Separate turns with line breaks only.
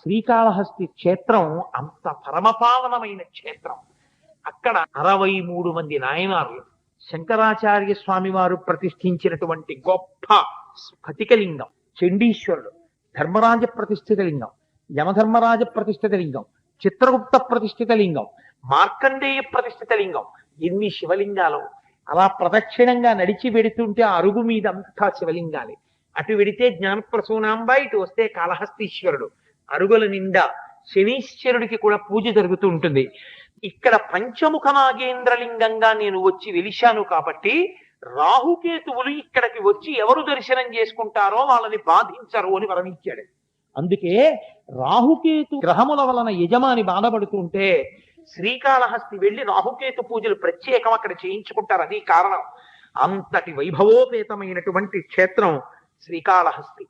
శ్రీకాళహస్తి క్షేత్రం అంత పరమపావనమైన క్షేత్రం. అక్కడ 63 మంది నాయనార్లు, శంకరాచార్య స్వామి వారు ప్రతిష్ఠించినటువంటి గొప్ప స్ఫటికలింగం, చండీశ్వరుడు, ధర్మరాజ ప్రతిష్ఠిత లింగం, యమధర్మరాజ ప్రతిష్ఠిత లింగం, చిత్రగుప్త ప్రతిష్ఠిత లింగం, మార్కండేయ ప్రతిష్ఠిత లింగం, ఎన్ని శివలింగాలు! అలా ప్రదక్షిణంగా నడిచి వెడుతుంటే ఆ అరుగు మీద అంతా శివలింగాలే. అటు వెడితే జ్ఞానప్రసూనాంబ, ఇటు వస్తే కాళహస్తీశ్వరుడు, అరుగుల నిండా శనీశ్వరుడికి కూడా పూజ జరుగుతూ ఉంటుంది. ఇక్కడ పంచముఖ నాగేంద్రలింగంగా నేను వచ్చి వెలిశాను కాబట్టి రాహుకేతువులు ఇక్కడికి వచ్చి ఎవరు దర్శనం చేసుకుంటారో వాళ్ళని బాధించరు అని వరమిచ్చాడు. అందుకే రాహుకేతు గ్రహముల వలన యజమాని బాధపడుతుంటే శ్రీకాళహస్తి వెళ్లి రాహుకేతు పూజలు ప్రత్యేకం అక్కడ చేయించుకుంటారు. అది కారణం. అంతటి వైభవోపేతమైనటువంటి క్షేత్రం శ్రీకాళహస్తి.